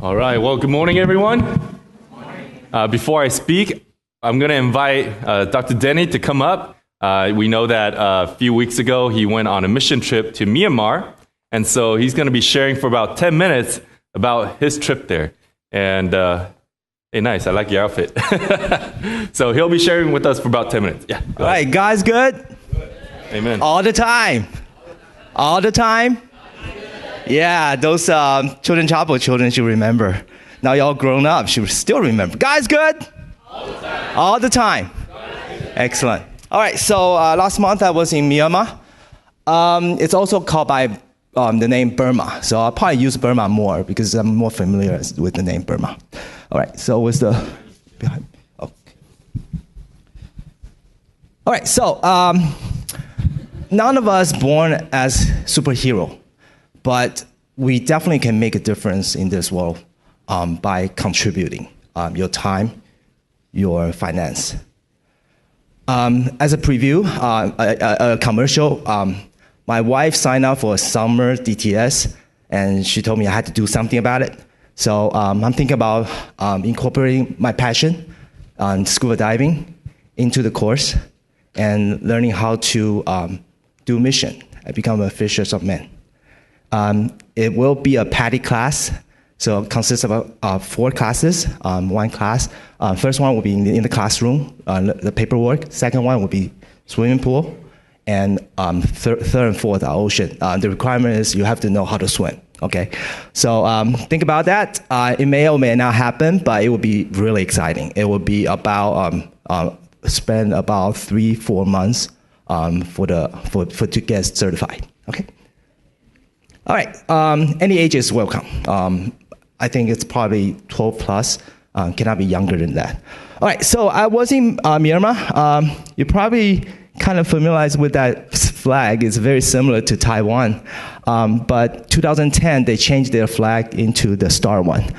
All right. Well, good morning, everyone. Before I speak, I'm going to invite Dr. Denny to come up. We know that a few weeks ago he went on a mission trip to Myanmar, and so he's going to be sharing for about 10 minutes about his trip there. And hey, nice. I like your outfit. So he'll be sharing with us for about 10 minutes. Yeah. All right, guys, good? Amen. All the time. All the time? Yeah, those children chapel children should remember. Now y'all grown up, should still remember. Guys, good? All the time. All the time. Excellent. All right, so last month I was in Myanmar. It's also called by the name Burma. So I'll probably use Burma more because I'm more familiar with the name Burma. All right, so what's the behind? Oh. All right, so none of us born as superhero, but we definitely can make a difference in this world by contributing your time, your finance. As a preview, a commercial, my wife signed up for a summer DTS, and she told me I had to do something about it. So I'm thinking about incorporating my passion on scuba diving into the course and learning how to do mission. I become a fisher of men. It will be a PADI class, so it consists of 4 classes. One class, first one will be in the classroom, the paperwork. Second one will be swimming pool, and third and fourth are ocean. The requirement is you have to know how to swim. Okay, so think about that. It may or may not happen, but it will be really exciting. It will be about spend about 3-4 months for to get certified. Okay. All right. Any age is welcome. I think it's probably 12 plus. Cannot be younger than that. All right. So I was in Myanmar. You're probably kind of familiarized with that flag. It's very similar to Taiwan. But 2010, they changed their flag into the star one.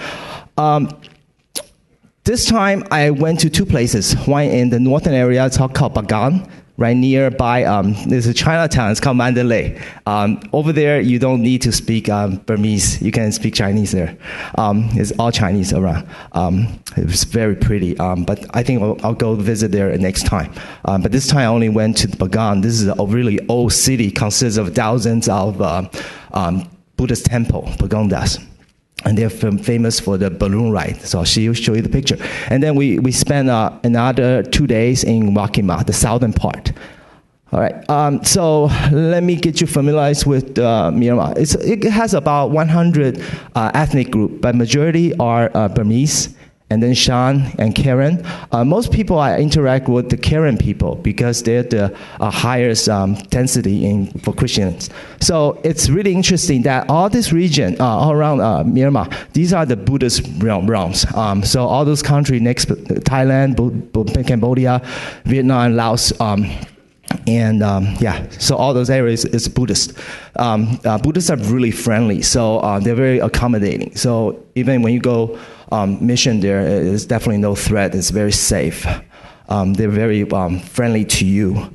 This time, I went to 2 places. One in the northern area, it's called Bagan, right nearby. There's a Chinatown, it's called Mandalay. Over there, you don't need to speak Burmese. You can speak Chinese there. It's all Chinese around. It was very pretty, but I think I'll go visit there next time. But this time, I only went to Bagan. This is a really old city, consists of thousands of Buddhist temple, pagodas. And they're famous for the balloon ride. So I'll show you the picture. And then we spent another 2 days in Wakima, the southern part. All right. So let me get you familiarized with Myanmar. It has about 100 ethnic groups, but majority are Burmese, and then Shan and Karen. Most people I interact with the Karen people because they're the highest density for Christians. So it's really interesting that all this region, all around Myanmar, these are the Buddhist realms. So all those countries next, Thailand, Cambodia, Vietnam, Laos, so all those areas is Buddhist. Buddhists are really friendly, so they're very accommodating. So even when you go mission there, there's definitely no threat. It's very safe. They're very friendly to you.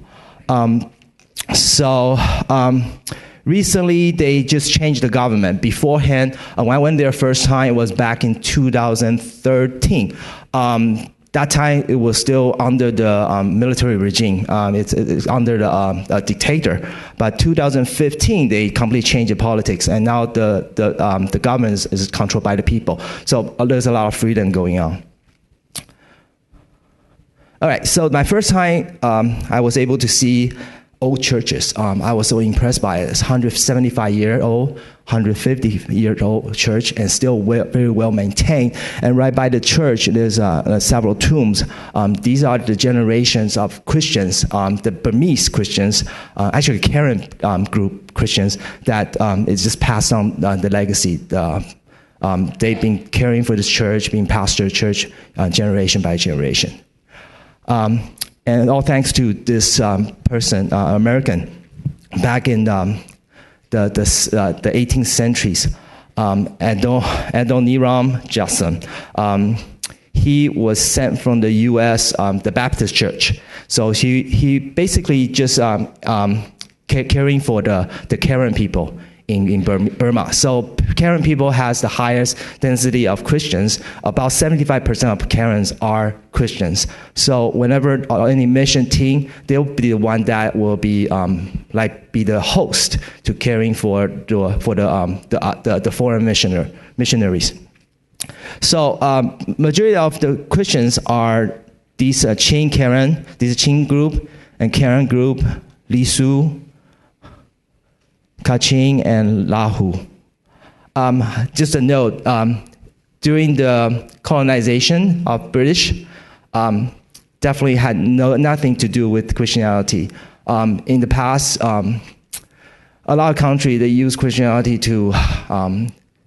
Recently, they just changed the government. Beforehand, when I went there first time, it was back in 2013. That time, it was still under the military regime. It's under the dictator. But 2015, they completely changed the politics, and now the government is controlled by the people. So there's a lot of freedom going on. All right, so my first time, I was able to see old churches. I was so impressed by it. It's 175-year-old, 150-year-old church, and still very well maintained. And right by the church, there's several tombs. These are the generations of Christians, the Burmese Christians, actually Karen group Christians, that it's just passed on the legacy. They've been caring for this church, being pastor church generation by generation. And all thanks to this person, American, back in the 18th centuries, Adoniram Judson. He was sent from the U.S., the Baptist Church. So he basically just caring for the Karen people in Burma. So Karen people has the highest density of Christians. About 75% of Karens are Christians. So whenever any mission team, they'll be the one that will be be the host to caring for the foreign missionaries. So majority of the Christians are these Chin Karen, this Chin group and Karen group, Lisu, Kachin, and Lahu. Just a note, during the colonization of British, definitely had nothing to do with Christianity. In the past, a lot of countries, they use Christianity to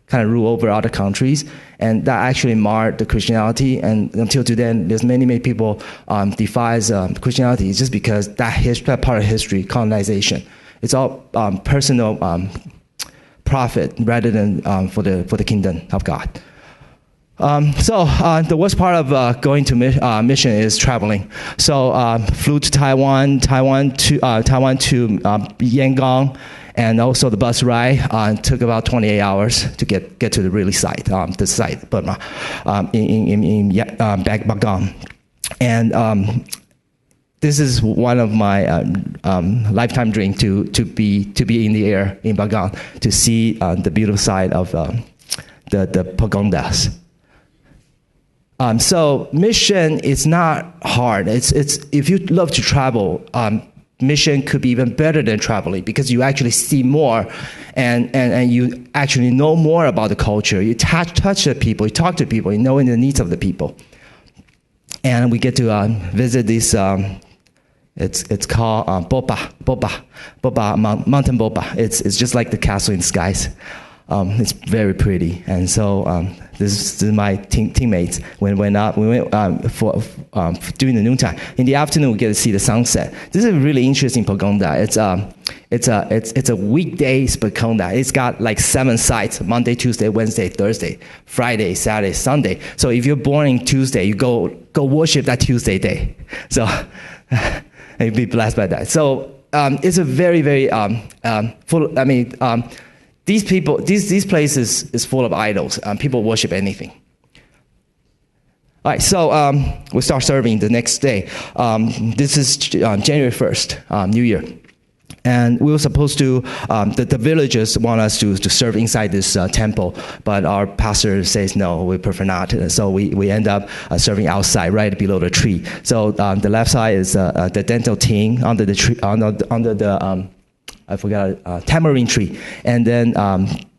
kind of rule over other countries, and that actually marred the Christianity. And until today, there's many people defies Christianity just because that part of history, colonization. It's all personal profit rather than for the kingdom of God. So the worst part of going to mission is traveling. So flew to Taiwan to Yangon, and also the bus ride took about 28 hours to get to the really site, the site, Burma, in Bagan. And this is one of my lifetime dreams to be in the air in Bagan to see the beautiful side of the pagodas. So mission is not hard. It's if you love to travel, mission could be even better than traveling because you actually see more, and you actually know more about the culture. You touch the people, you talk to people, you know the needs of the people, and we get to visit this. It's called Boba Mountain Boba. It's just like the castle in the skies. It's very pretty, and so this is my teammates. When we went for during the noontime. In the afternoon, we get to see the sunset. This is a really interesting pagoda. It's a weekdays pagoda. It's got like 7 sites: Monday, Tuesday, Wednesday, Thursday, Friday, Saturday, Sunday. So if you're born in Tuesday, you go worship that Tuesday day. So and you'll be blessed by that. So it's a very full. I mean. These people, these places is full of idols. People worship anything. All right, so we start serving the next day. This is January 1st, New Year. And we were supposed to, the villagers want us to serve inside this temple, but our pastor says, no, we prefer not. So we end up serving outside, right below the tree. So the left side is the dental team under the tree, under the, I forgot, tamarind tree. And then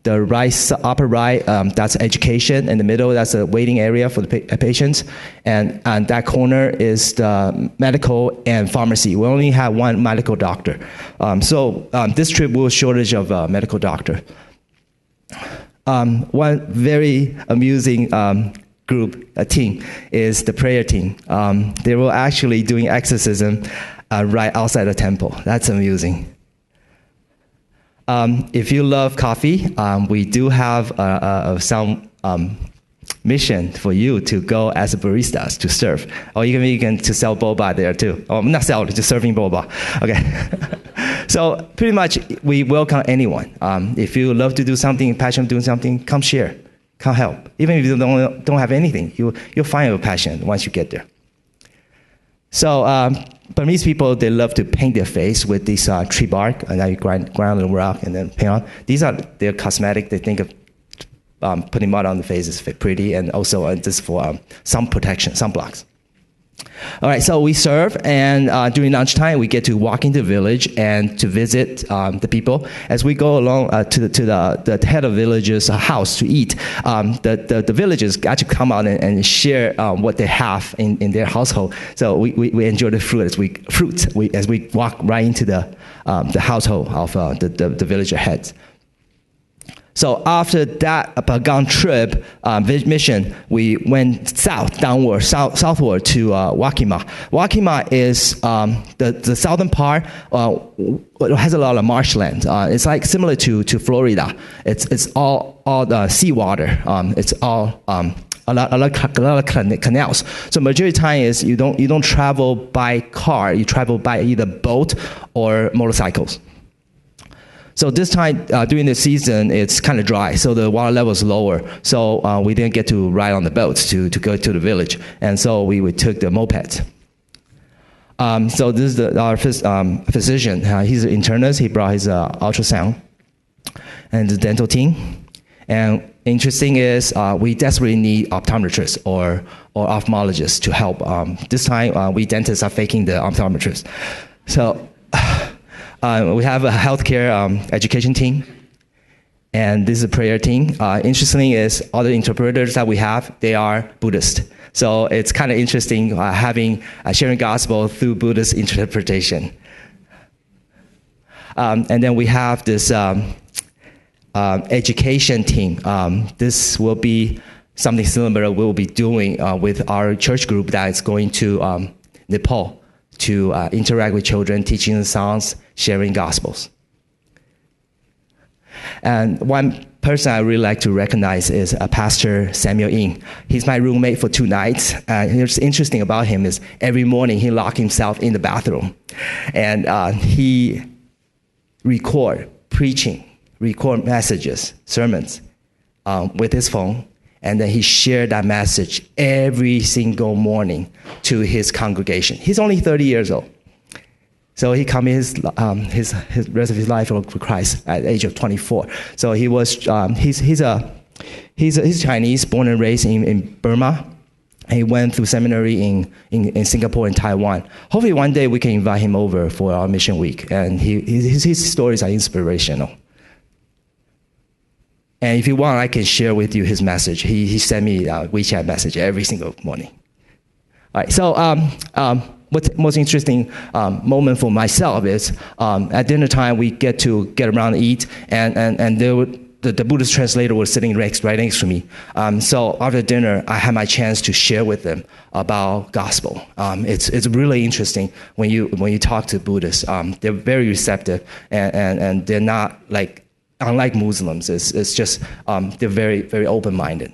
the right, upper right, that's education. In the middle, that's a waiting area for the patients. And that corner is the medical and pharmacy. We only have one medical doctor. So this trip, we were shortage of medical doctor. One very amusing team is the prayer team. They were actually doing exorcism right outside the temple. That's amusing. If you love coffee, we do have some mission for you to go as a baristas to serve, or you can to sell boba there too. Oh, not sell, just serving boba. Okay. So pretty much we welcome anyone. If you love to do something, passionate doing something, come share, come help. Even if you don't have anything, you'll find your passion once you get there. So Burmese people, they love to paint their face with this tree bark, and then you grind the rock and then paint on. These are their cosmetic. They think of putting mud on the face is pretty, and also just for sun protection, sunblocks. All right, so we serve, and during lunchtime, we get to walk into the village and to visit the people. As we go along to the head of village's house to eat, the villagers actually come out and share what they have in their household. So we enjoy the fruit as we walk right into the household of the villager heads. So after that Bagan trip mission, we went southward to Wakima. Wakima is the southern part. Has a lot of marshland. It's like similar to Florida. It's all the seawater. It's all a lot of canals. So majority of the time is you don't travel by car. You travel by either boat or motorcycles. So this time during the season, it's kind of dry, so the water level is lower. So we didn't get to ride on the boat to go to the village, and so we took the moped. So this is our physician. He's an internist. He brought his ultrasound and the dental team. And interesting is we desperately need optometrists or ophthalmologists to help. This time we dentists are faking the optometrists. So we have a healthcare education team, and this is a prayer team. Interesting is all the interpreters that we have, they are Buddhist. So it's kind of interesting sharing gospel through Buddhist interpretation. And then we have this education team. This will be something similar we'll be doing with our church group that is going to Nepal to interact with children, teaching the songs, sharing gospels. And one person I really like to recognize is Pastor Samuel Ng. He's my roommate for 2 nights. What's interesting about him is every morning he locks himself in the bathroom, and he record messages, sermons with his phone, and then he shared that message every single morning to his congregation. He's only 30 years old. So he committed his rest of his life for Christ at the age of 24. So he was he's Chinese, born and raised in Burma. He went through seminary in Singapore and Taiwan. Hopefully one day we can invite him over for our mission week. And his stories are inspirational. And if you want, I can share with you his message. He sent me a WeChat message every single morning. All right, so what's most interesting moment for myself is at dinner time we get to get around and eat, and the Buddhist translator was sitting right next to me. So after dinner, I had my chance to share with them about gospel. It's really interesting when you talk to Buddhists. They're very receptive, and they're not like, unlike Muslims. It's just they're very, very open-minded.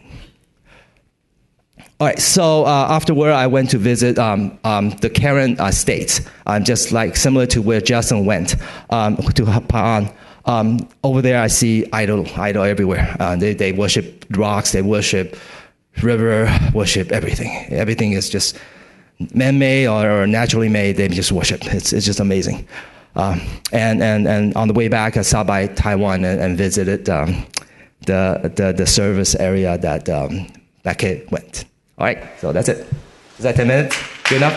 All right, so afterward, I went to visit the Karen states, just like similar to where Justin went to Hapa'an. Over there, I see idol everywhere. They worship rocks, they worship river, worship everything. Everything is just man-made or naturally made. They just worship. It's just amazing. And on the way back, I stopped by Taiwan and visited the service area that kid went. All right, so that's it. Is that 10 minutes? Good enough?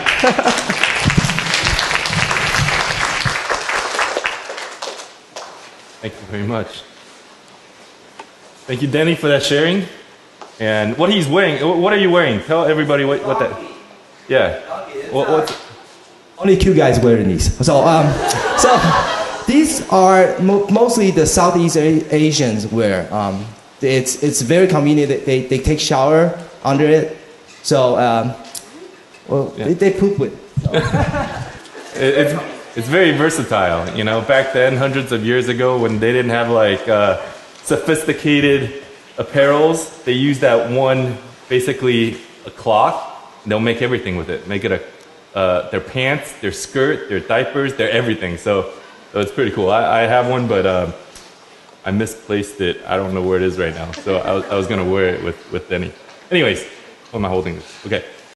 Thank you very much. Thank you, Denny, for that sharing. And what he's wearing, what are you wearing? Tell everybody what that... Yeah. What's... Only 2 guys wearing these. So these are mostly the Southeast Asians wear. It's very convenient. They take shower under it. So they poop with. So. It's very versatile. You know, back then, hundreds of years ago, when they didn't have like sophisticated apparels, they used that one, basically a cloth. And they'll make everything with it. Make it their pants, their skirt, their diapers, their everything. So it's pretty cool. I have one, but I misplaced it. I don't know where it is right now. So I was gonna wear it with Denny. Anyways, what am I holding this? Okay.